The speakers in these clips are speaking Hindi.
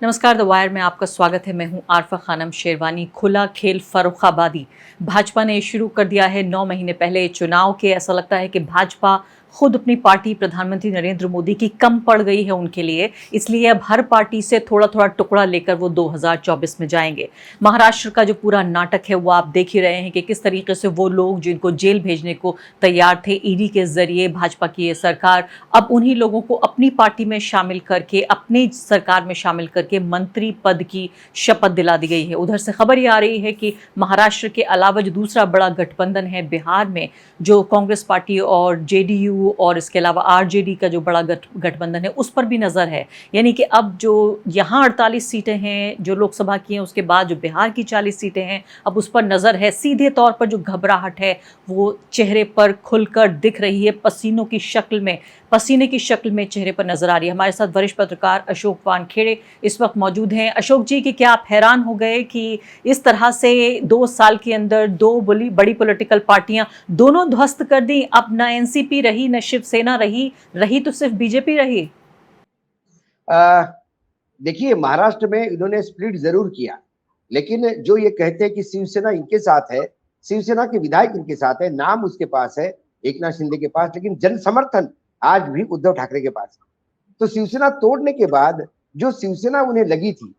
नमस्कार, द वायर में आपका स्वागत है। मैं हूं आरफा खानम शेरवानी। खुला खेल फर्रुखाबादी भाजपा ने शुरू कर दिया है। 9 महीने पहले चुनाव के ऐसा लगता है कि भाजपा खुद अपनी पार्टी प्रधानमंत्री नरेंद्र मोदी की कम पड़ गई है उनके लिए, इसलिए अब हर पार्टी से थोड़ा थोड़ा टुकड़ा लेकर वो 2024 में जाएंगे। महाराष्ट्र का जो पूरा नाटक है वो आप देख ही रहे हैं कि किस तरीके से वो लोग जिनको जेल भेजने को तैयार थे ईडी के जरिए, भाजपा की ये सरकार अब उन्हीं लोगों को अपनी पार्टी में शामिल करके, अपनी सरकार में शामिल करके मंत्री पद की शपथ दिला दी गई है। उधर से खबर ये आ रही है कि महाराष्ट्र के अलावा जो दूसरा बड़ा गठबंधन है बिहार में, जो कांग्रेस पार्टी और जेडीयू और इसके अलावा आरजेडी का जो बड़ा गठबंधन है, उस पर भी नजर है। यानी कि अब जो यहाँ 48 सीटें हैं जो लोकसभा की हैं, उसके बाद जो बिहार की 40 सीटें हैं, अब उस पर नजर है। सीधे तौर पर जो घबराहट है वो चेहरे पर खुलकर दिख रही है, पसीने की शक्ल में चेहरे पर नजर आ रही है। हमारे साथ वरिष्ठ पत्रकार अशोक वानखेड़े इस वक्त मौजूद हैं। अशोक जी, कि क्या आप हैरान हो गए कि इस तरह से 2 साल के अंदर दो बड़ी पॉलिटिकल पार्टियां दोनों ध्वस्त कर दी? अब न एनसीपी रही, न शिवसेना रही तो सिर्फ बीजेपी रही। आ, देखिए, महाराष्ट्र में इन्होंने स्प्लिट जरूर किया, लेकिन जो ये कहते हैं कि शिवसेना इनके साथ है, शिवसेना के विधायक इनके साथ है, नाम उसके पास है, एकनाथ शिंदे के पास, लेकिन जन समर्थन आज भी उद्धव ठाकरे के पास है। तो शिवसेना तोड़ने के बाद जो शिवसेना उन्हें लगी थी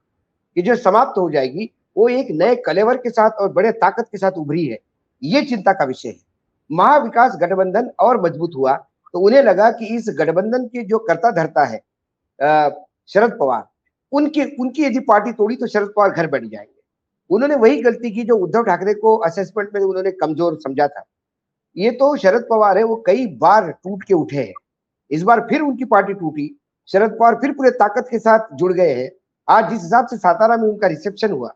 कि जो समाप्त हो जाएगी, वो एक नए कलेवर के साथ और बड़े ताकत के साथ उभरी है। ये चिंता का विषय है। महाविकास गठबंधन और मजबूत हुआ तो उन्हें लगा कि इस गठबंधन के जो कर्ता धर्ता है शरद पवार, उनकी उनकी यदि पार्टी तोड़ी तो शरद पवार घर बैठ जाएंगे। उन्होंने वही गलती की जो उद्धव ठाकरे को असेसमेंट में उन्होंने कमजोर समझा था। ये तो शरद पवार है, वो कई बार टूट के उठे हैं। इस बार फिर उनकी पार्टी टूटी, शरद पवार फिर पूरे ताकत के साथ जुड़ गए हैं। आज जिस हिसाब से सातारा में उनका रिसेप्शन हुआ,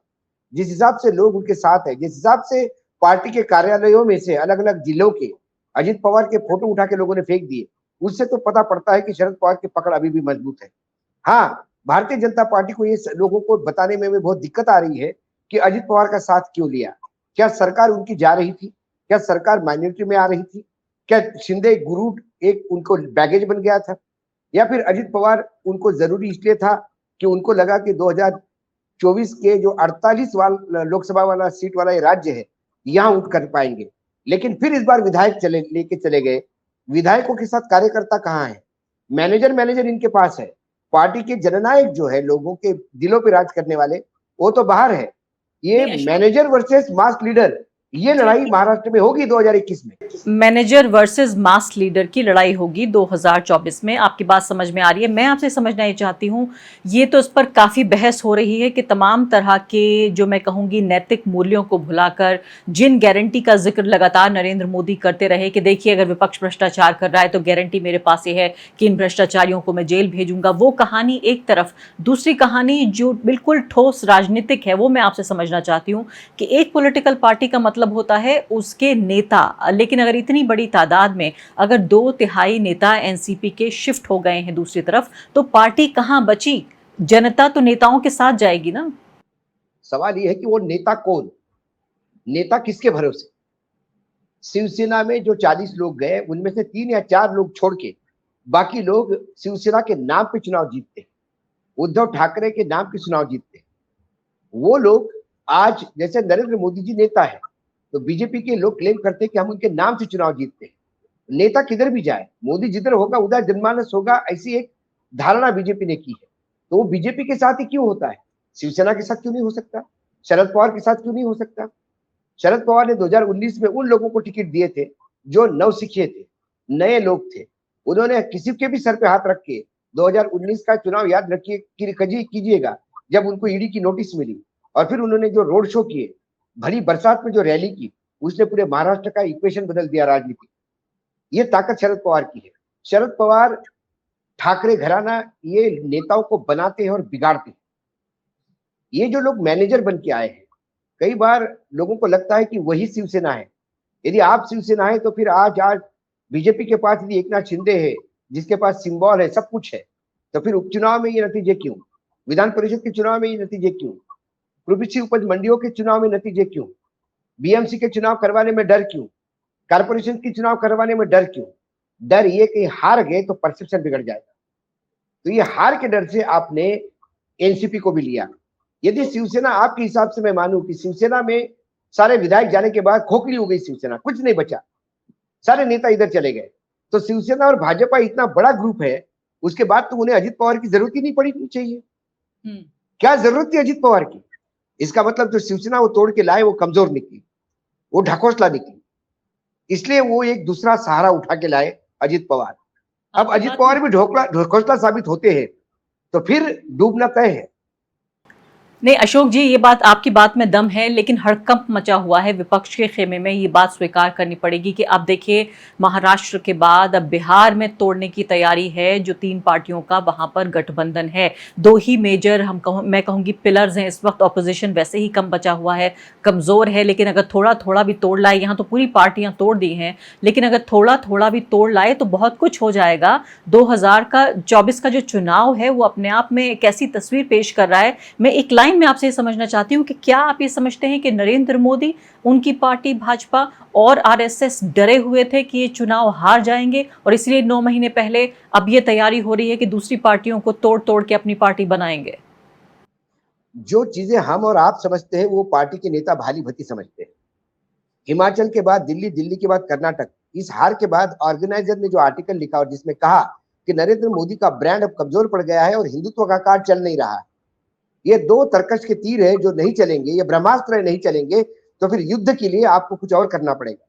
जिस हिसाब से लोग उनके साथ है, जिस हिसाब से पार्टी के कार्यालयों में से अलग अलग जिलों के अजित पवार के फोटो उठा के लोगों ने फेंक दिए, उससे तो पता पड़ता है कि शरद पवार की पकड़ अभी भी मजबूत है। हाँ, भारतीय जनता पार्टी को ये लोगों को बताने में बहुत दिक्कत आ रही है कि अजित पवार का साथ क्यों लिया। क्या सरकार उनकी जा रही थी? क्या सरकार माइनॉरिटी में आ रही थी? क्या शिंदे गुरु एक उनको बैगेज बन गया था, या फिर अजित पवार उनको जरूरी इसलिए था कि उनको लगा कि 2024 के जो 48 लोकसभा वाला सीट वाला ये राज्य है, यहाँ उठ कर पाएंगे। लेकिन फिर इस बार विधायक लेके चले गए। विधायकों के साथ कार्यकर्ता कहाँ है? मैनेजर इनके पास है। पार्टी के जननायक जो है, लोगों के दिलों पे राज करने वाले, वो तो बाहर है। ये नहीं अशोक मैनेजर वर्सेस मास लीडर, ये लड़ाई जी, महाराष्ट्र में होगी 2021 में। मैनेजर वर्सेस मास लीडर की लड़ाई होगी 2024 में। आपकी बात समझ में आ रही है। मैं आपसे समझना ये चाहती हूँ, ये तो इस पर काफ़ी बहस हो रही है कि तमाम तरह के जो मैं कहूँगी नैतिक मूल्यों को भुलाकर जिन गारंटी का जिक्र लगातार नरेंद्र मोदी करते रहे कि देखिए अगर विपक्ष भ्रष्टाचार कर रहा है तो गारंटी मेरे पास ये है कि इन भ्रष्टाचारियों को मैं जेल भेजूंगा, वो कहानी एक तरफ। दूसरी कहानी जो बिल्कुल ठोस राजनीतिक है वो मैं आपसे समझना चाहती हूँ कि एक पॉलिटिकल पार्टी का मतलब होता है उसके नेता, लेकिन अगर इतनी बड़ी तादाद में अगर 2/3 नेता एनसीपी के शिफ्ट हो गए हैं दूसरी तरफ, तो पार्टी कहां बची? जनता तो नेताओं के साथ जाएगी ना। सवाल ये है कि वो नेता कौन, नेता किसके भरोसे? शिवसेना में जो 40 लोग गए, उनमें से 3 या 4 लोग छोड़ के बाकी लोग शिवसेना के नाम पे चुनाव जीतते हैं, उद्धव ठाकरे के नाम पे चुनाव जीतते हैं। वो लोग आज, जैसे नरेंद्र मोदी जी नेता है, तो बीजेपी के लोग क्लेम करते हैं कि हम उनके नाम से चुनाव जीतते हैं। नेता किधर भी जाए, मोदी जिधर होगा उधर जनमानस होगा, ऐसी एक धारणा बीजेपी ने की है। तो वो बीजेपी के साथ ही क्यों होता है? शिवसेना के साथ क्यों नहीं हो सकता? शरद पवार के साथ क्यों नहीं हो सकता? शरद पवार ने 2019 में उन लोगों को टिकट दिए थे जो नवसिखिए थे, नए लोग थे। उन्होंने किसी के भी सर पे हाथ रख के 2019 का चुनाव याद रखिए कीजिएगा, जब उनको ईडी की नोटिस मिली और फिर उन्होंने जो रोड शो किए, भरी बरसात में जो रैली की, उसने पूरे महाराष्ट्र का इक्वेशन बदल दिया राजनीति। ये ताकत शरद पवार की है। शरद पवार, ठाकरे घराना ये नेताओं को बनाते हैं और बिगाड़ते हैं। ये जो लोग मैनेजर बन के आए हैं, कई बार लोगों को लगता है कि वही शिवसेना है। यदि आप शिवसेना है तो फिर आज आज बीजेपी के पास यदि एकनाथ शिंदे है, जिसके पास सिंबल है, सब कुछ है, तो फिर उपचुनाव में ये नतीजे क्यों? विधान परिषद के चुनाव में ये नतीजे क्यों? कृषि उपज मंडियों के चुनाव में नतीजे क्यों? बीएमसी के चुनाव करवाने में डर क्यों? कारपोरेशन के चुनाव करवाने में डर क्यों? डर ये कि हार गए तो परसेप्शन बिगड़ जाएगा। तो ये हार के डर से आपने एनसीपी को भी लिया। यदि शिवसेना, आपके हिसाब से मैं मानूं कि शिवसेना में सारे विधायक जाने के बाद खोखली हो गई शिवसेना, कुछ नहीं बचा, सारे नेता इधर चले गए, तो शिवसेना और भाजपा इतना बड़ा ग्रुप है, उसके बाद तो उन्हें अजित पवार की जरूरत ही नहीं पड़ी चाहिए। क्या जरूरत थी अजित पवार की? इसका मतलब जो शिवसेना वो तोड़ के लाए वो कमजोर निकली, वो ढकोसला निकली, इसलिए वो एक दूसरा सहारा उठा के लाए अजित पवार। अब आपकी अजित बात पवार भी ढकोसला साबित होते हैं तो फिर डूबना तय है। नहीं अशोक जी, ये बात, आपकी बात में दम है, लेकिन हड़कंप मचा हुआ है विपक्ष के खेमे में, ये बात स्वीकार करनी पड़ेगी कि अब देखिए महाराष्ट्र के बाद अब बिहार में तोड़ने की तैयारी है। जो 3 पार्टियों का वहां पर गठबंधन है, 2 ही मेजर मैं कहूंगी पिलर्स हैं इस वक्त। ऑपोजिशन वैसे ही कम बचा हुआ है, कमजोर है, लेकिन अगर थोड़ा थोड़ा भी तोड़ लाए, यहाँ तो पूरी पार्टियां तोड़ दी हैं, लेकिन अगर थोड़ा थोड़ा भी तोड़ लाए तो बहुत कुछ हो जाएगा। 2024 का जो चुनाव है वो अपने आप में एक ऐसी तस्वीर पेश कर रहा है। मैं एक लाइन में आपसे समझना चाहती हूँ कि क्या आप ये समझते हैं कि नरेंद्र मोदी, उनकी पार्टी भाजपा और आरएसएस डरे हुए थे कि ये चुनाव हार जाएंगे और इसलिए 9 महीने पहले अब ये तैयारी हो रही है कि दूसरी पार्टियों को तोड़ तोड़ के अपनी पार्टी बनाएंगे? जो चीजें हम और आप समझते हैं वो पार्टी के नेता भाली भती समझते हैं। हिमाचल के बाद दिल्ली, दिल्ली के बाद कर्नाटक, इस हार के बाद ऑर्गेनाइजर ने जो आर्टिकल लिखा और जिसमें कहा कि नरेंद्र मोदी का ब्रांड अब कमजोर पड़ गया है और हिंदुत्व का कार्ड चल नहीं रहा है, ये 2 तरकश के तीर है जो नहीं चलेंगे, ये ब्रह्मास्त्र नहीं चलेंगे, तो फिर युद्ध के लिए आपको कुछ और करना पड़ेगा।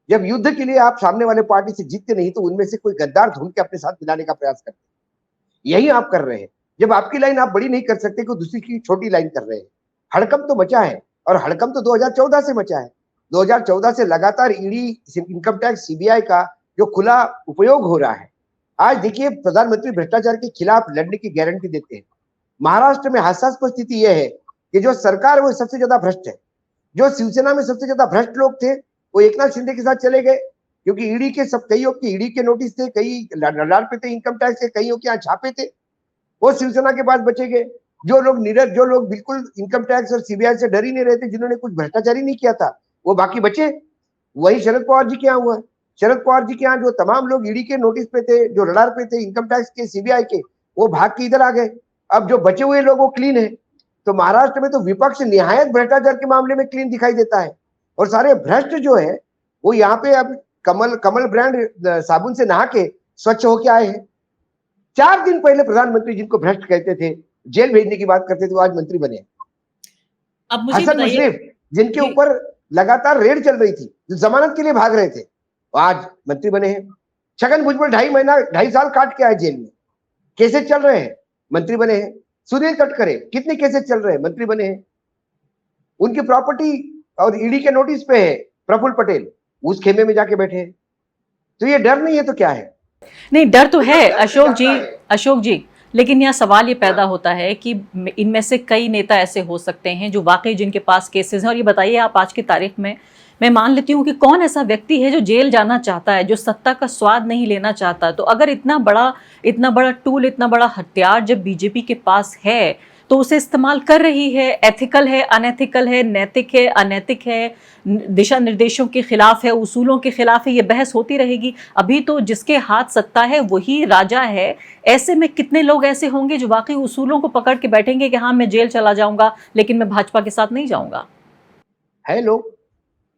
जब युद्ध के लिए आप सामने वाले पार्टी से जीतते नहीं तो उनमें से कोई गद्दार ढूंढ के अपने साथ मिलाने का प्रयास करते हैं, यही आप कर रहे हैं। जब आपकी लाइन आप बड़ी नहीं कर सकते, कोई दूसरी की छोटी लाइन कर रहे हैं। हड़कंप तो मचा है, और हड़कंप तो 2014 से मचा है। 2014 से लगातार ईडी, इनकम टैक्स, सीबीआई का जो खुला उपयोग हो रहा है। आज देखिए प्रधानमंत्री भ्रष्टाचार के खिलाफ लड़ने की गारंटी देते हैं। महाराष्ट्र में हास्यास्पद परिस्थिति यह है कि जो सरकार वो सबसे ज्यादा भ्रष्ट है। जो शिवसेना में सबसे ज्यादा भ्रष्ट लोग थे वो एकनाथ शिंदे के साथ चले गए, क्योंकि ईडी के सब, कईयों के ईडी के नोटिस थे, कई रडार पे थे इनकम टैक्स के, कईयों के यहाँ छापे थे, वो शिवसेना के पास बचे गए। जो लोग नीरज, जो लोग बिल्कुल इनकम टैक्स और सीबीआई से डर ही नहीं रहे थे, जिन्होंने कुछ भ्रष्टाचार ही नहीं किया था, वो बाकी बचे। वही शरद पवार जी के यहाँ हुआ। शरद पवार जी के यहाँ जो तमाम लोग ईडी के नोटिस पे थे, जो रडार पे थे इनकम टैक्स के, सीबीआई के, वो भाग के इधर आ गए। अब जो बचे हुए लोग वो क्लीन है। तो महाराष्ट्र में तो विपक्ष निहायत भ्रष्टाचार के मामले में क्लीन दिखाई देता है, और सारे भ्रष्ट जो है वो यहाँ पे अब कमल ब्रांड साबुन से नहा के स्वच्छ होके आए हैं। 4 दिन पहले प्रधानमंत्री जिनको भ्रष्ट कहते थे, जेल भेजने की बात करते थे, वो आज मंत्री बने। अब मुझे हसन बताइए, मुशर्रफ जिनके ऊपर लगातार रेड चल रही थी, जो जमानत के लिए भाग रहे थे, वो आज मंत्री बने हैं। छगन भुजबल 2.5 साल काट के आए जेल में, केसेस चल रहे हैं, मंत्री बने हैं। सुनील तटकरे कितने केसेस चल रहे हैं, मंत्री बने हैं। उनकी प्रॉपर्टी और ईडी के नोटिस पे है प्रफुल्ल पटेल, उस खेमे में जाके बैठे हैं। तो ये डर नहीं है तो क्या है? नहीं डर तो है अशोक जी, लेकिन यहाँ सवाल ये पैदा होता है कि इनमें से कई नेता ऐसे हो सकते हैं जो वाकई जिनके पास केसेस हैं। और ये बताइए आप, आज की तारीख में मैं मान लेती हूँ कि कौन ऐसा व्यक्ति है जो जेल जाना चाहता है, जो सत्ता का स्वाद नहीं लेना चाहता? तो अगर इतना बड़ा टूल, इतना बड़ा हथियार जब बीजेपी के पास है तो उसे इस्तेमाल कर रही है। एथिकल है, अनएथिकल है, नैतिक है, अनैतिक है, दिशा निर्देशों के खिलाफ है, उसूलों के खिलाफ है, ये बहस होती रहेगी। अभी तो जिसके हाथ सत्ता है वही राजा है। ऐसे में कितने लोग ऐसे होंगे जो वाकई उसूलों को पकड़ के बैठेंगे कि हाँ मैं जेल चला जाऊंगा लेकिन मैं भाजपा के साथ नहीं जाऊंगा? है लोग।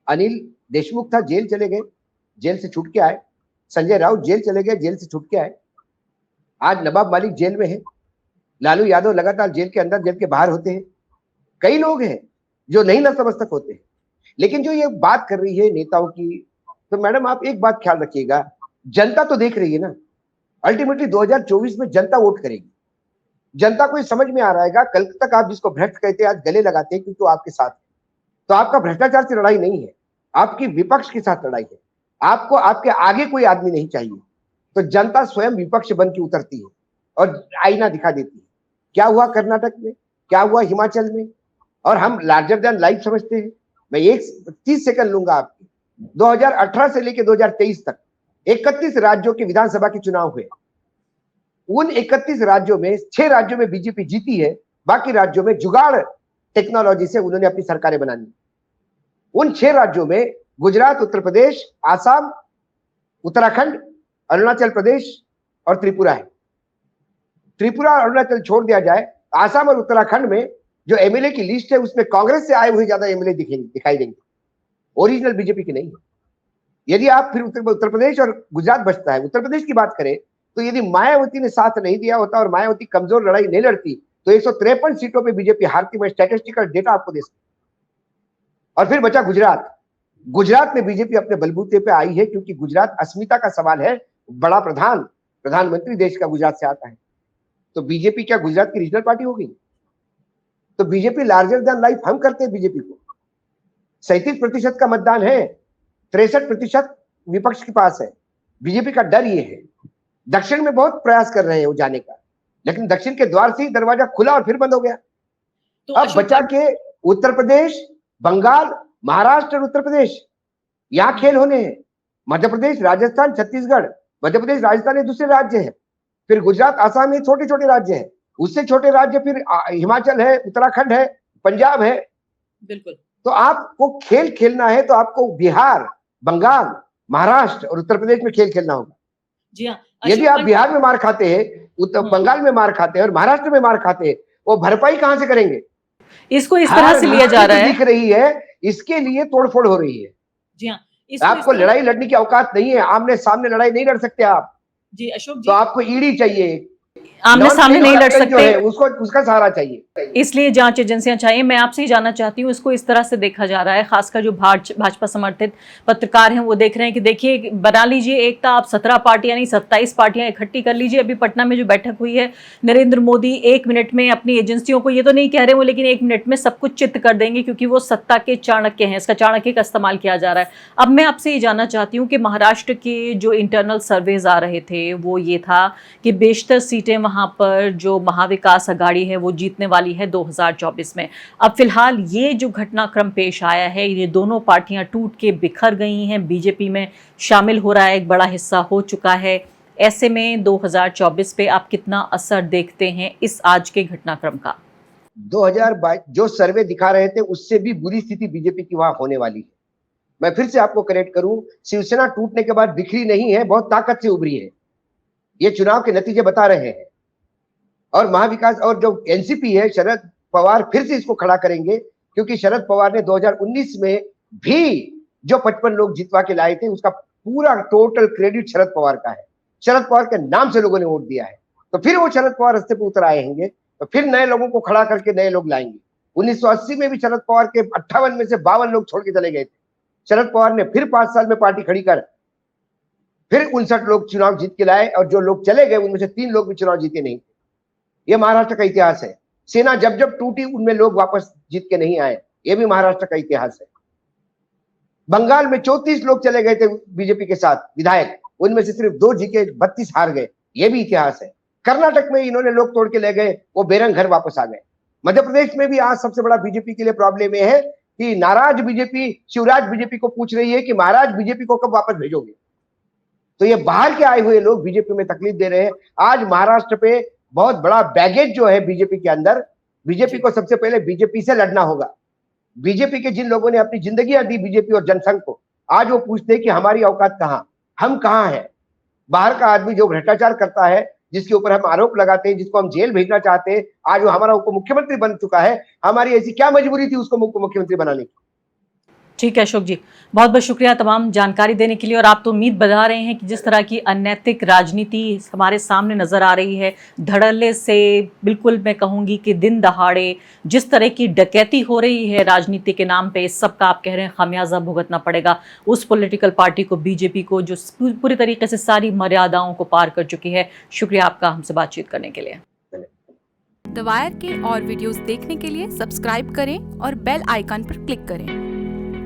अनिल देशमुख था, जेल चले गए, जेल से छूट के आए। संजय राउत जेल चले गए, जेल से छूट के आए। आज नवाब मालिक जेल में है। लालू यादव लगातार जेल के अंदर, जेल के बाहर होते हैं। कई लोग हैं जो नहीं नतमस्तक होते हैं। लेकिन जो ये बात कर रही है नेताओं की, तो मैडम आप एक बात ख्याल रखिएगा, जनता तो देख रही है ना। अल्टीमेटली 2024 में जनता वोट करेगी। जनता को ये समझ में आ रहा है, कल तक आप जिसको भ्रष्ट कहते हैं आज गले लगाते हैं क्योंकि वो आपके साथ है। तो आपका भ्रष्टाचार से लड़ाई नहीं है, आपकी विपक्ष के साथ लड़ाई है। आपको आपके आगे कोई आदमी नहीं चाहिए। तो जनता स्वयं विपक्ष बन के उतरती है और आईना दिखा देती है। क्या हुआ कर्नाटक में, क्या हुआ हिमाचल में, और हम लार्जर देन लाइफ समझते हैं। मैं 30 सेकंड लूंगा आपकी। 2018 से लेकर 2023 तक 31 राज्यों के विधानसभा के चुनाव हुए। उन 31 राज्यों में 6 राज्यों में बीजेपी जीती है, बाकी राज्यों में जुगाड़ टेक्नोलॉजी से उन्होंने अपनी सरकारें बनानी। उन 6 राज्यों में गुजरात, उत्तर प्रदेश, आसाम, उत्तराखंड, अरुणाचल प्रदेश और त्रिपुरा है। त्रिपुरा और अरुणाचल छोड़ दिया जाए आसाम और उत्तराखंड में जो एमएलए की लिस्ट है उसमें कांग्रेस से आए हुए ज्यादा एमएलए दिखाई देंगे, ओरिजिनल बीजेपी के नहीं। यदि आप फिर उत्तर प्रदेश और गुजरात बचता है, उत्तर प्रदेश की बात करें तो यदि मायावती ने साथ नहीं दिया होता और मायावती कमजोर लड़ाई नहीं लड़ती तो 153 सीटों पे बीजेपी हारती। मैं स्टैटिस्टिकल डेटा आपको दे सकता। और फिर बचा गुजरात। गुजरात में बीजेपी अपने बलबूते पे आई है क्योंकि गुजरात अस्मिता का सवाल है। बड़ा प्रधानमंत्री देश का गुजरात से आता है, तो बीजेपी क्या गुजरात की रीजनल पार्टी हो गई? तो बीजेपी लार्जर देन लाइफ हम करते हैं बीजेपी को। 37% का मतदान है, 63% विपक्ष के पास है। बीजेपी का डर ये है। दक्षिण में बहुत प्रयास कर रहे हैं वो जाने का, लेकिन दक्षिण के द्वार से ही दरवाजा खुला और फिर बंद हो गया। तो अब बचा के उत्तर प्रदेश, बंगाल, महाराष्ट्र और उत्तर प्रदेश, यहाँ खेल होने हैं। मध्य प्रदेश, राजस्थान, छत्तीसगढ़। मध्य प्रदेश, राजस्थान ये दूसरे राज्य है। फिर गुजरात, आसाम ये छोटे छोटे राज्य है। उससे छोटे राज्य फिर हिमाचल है, उत्तराखंड है, पंजाब है। बिल्कुल। तो आपको खेल खेलना है तो आपको बिहार, बंगाल, महाराष्ट्र और उत्तर प्रदेश में खेल खेलना होगा। जी हाँ। यदि आप बिहार में मार खाते हैं, बंगाल में मार खाते हैं और महाराष्ट्र में मार खाते हैं, वो भरपाई कहां से करेंगे? इसको इस तरह से लिया जा रहा है, दिख रही है, इसके लिए तोड़फोड़ हो रही है। जी हाँ। आपको लड़ाई लड़ने की औकात नहीं है, आमने सामने लड़ाई नहीं लड़ सकते आप। जी अशोक जी, तो आपको ईडी चाहिए, आमने सामने नहीं लड़ सकते, उसका सहारा चाहिए, इसलिए जांच एजेंसियां चाहिए। मैं आपसे ही जानना चाहती हूँ, इसको इस तरह से देखा जा रहा है, खासकर जो भाजपा समर्थित पत्रकार हैं वो देख रहे हैं कि देखिए, बना लीजिए एक था, आप 17 पार्टियां नहीं 27 पार्टियां इकट्ठी कर लीजिए। अभी पटना में जो बैठक हुई है, नरेंद्र मोदी 1 मिनट में अपनी एजेंसियों को, ये तो नहीं कह रहे वो, लेकिन 1 मिनट में सब कुछ चित्त कर देंगे क्योंकि वो सत्ता के चाणक्य हैं। इसका चाणक्य का इस्तेमाल किया जा रहा है। अब मैं आपसे ये जानना चाहती हूँ कि महाराष्ट्र के जो इंटरनल सर्वेज आ रहे थे वो ये था कि बेशतर सीटें वहां पर जो महाविकास अघाड़ी है वो जीतने वाली है 2024 में। अब फिलहाल ये जो घटनाक्रम पेश आया है, ये दोनों पार्टियां टूट के बिखर गई हैं, बीजेपी में शामिल हो रहा है एक बड़ा हिस्सा हो चुका है। ऐसे में 2024 पे आप कितना असर देखते हैं इस आज के घटनाक्रम का? 2022 जो सर्वे दिखा रहे थे उससे भी बुरी स्थिति बीजेपी की वहां होने वाली है। मैं फिर से आपको करेक्ट करूं, शिवसेना टूटने के बाद बिखरी नहीं है, बहुत ताकत से उभरी है। ये चुनाव के नतीजे बता रहे हैं। और महाविकास और जो एनसीपी है, शरद पवार फिर से इसको खड़ा करेंगे क्योंकि शरद पवार ने 2019 में भी जो 55 लोग जितवा के लाए थे उसका पूरा टोटल क्रेडिट शरद पवार का है। शरद पवार के नाम से लोगों ने वोट दिया है, तो फिर वो शरद पवार रास्ते पे उतर आए होंगे, तो फिर नए लोगों को खड़ा करके नए लोग लाएंगे। 1980 में भी शरद पवार के 58 में से 52 लोग छोड़ के चले गए थे। शरद पवार ने फिर 5 साल में पार्टी खड़ी कर फिर 59 लोग चुनाव जीत के लाए, और जो लोग चले गए उनमें से 3 लोग भी चुनाव जीते नहीं। ये महाराष्ट्र का इतिहास है। सेना जब जब टूटी उनमें लोग वापस जीत के नहीं आए, ये भी महाराष्ट्र का इतिहास है। बंगाल में 34 लोग चले गए थे बीजेपी के साथ विधायक, उनमें से सिर्फ 2 जीते, 32 हार गए, ये भी इतिहास है। कर्नाटक में इन्होंने लोग तोड़ के ले गए, वो बेरंग घर वापस आ गए। मध्य प्रदेश में भी आज सबसे बड़ा बीजेपी के लिए प्रॉब्लम यह है कि नाराज बीजेपी शिवराज बीजेपी को पूछ रही है कि महाराज बीजेपी को कब वापस भेजोगे। तो ये बाहर के आए हुए लोग बीजेपी में तकलीफ दे रहे हैं। आज महाराष्ट्र पे बहुत बड़ा बैगेज जो है बीजेपी के अंदर, बीजेपी को सबसे पहले बीजेपी से लड़ना होगा। बीजेपी के जिन लोगों ने अपनी जिंदगियां दी बीजेपी और जनसंघ को, आज वो पूछते हैं कि हमारी औकात कहां, हम कहां हैं। बाहर का आदमी जो भ्रष्टाचार करता है, जिसके ऊपर हम आरोप लगाते हैं, जिसको हम जेल भेजना चाहते हैं, आज वो हमारा उप मुख्यमंत्री बन चुका है। हमारी ऐसी क्या मजबूरी थी उसको उप मुख्यमंत्री बनाने की। ठीक है अशोक जी, बहुत बहुत शुक्रिया तमाम जानकारी देने के लिए। और आप तो उम्मीद बता रहे हैं कि जिस तरह की अनैतिक राजनीति हमारे सामने नजर आ रही है, धड़ल्ले से, बिल्कुल मैं कहूंगी कि दिन दहाड़े जिस तरह की डकैती हो रही है राजनीति के नाम पे, इस सब का आप कह रहे हैं खामियाजा भुगतना पड़ेगा उस पॉलिटिकल पार्टी को, बीजेपी को, जो पूरी तरीके से सारी मर्यादाओं को पार कर चुकी है। शुक्रिया आपका हमसे बातचीत करने के लिए। द वायर के और वीडियोस देखने के लिए सब्सक्राइब करें और बेल आइकन पर क्लिक करें।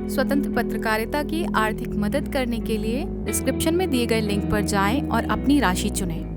स्वतंत्र पत्रकारिता की आर्थिक मदद करने के लिए डिस्क्रिप्शन में दिए गए लिंक पर जाएं और अपनी राशि चुनें।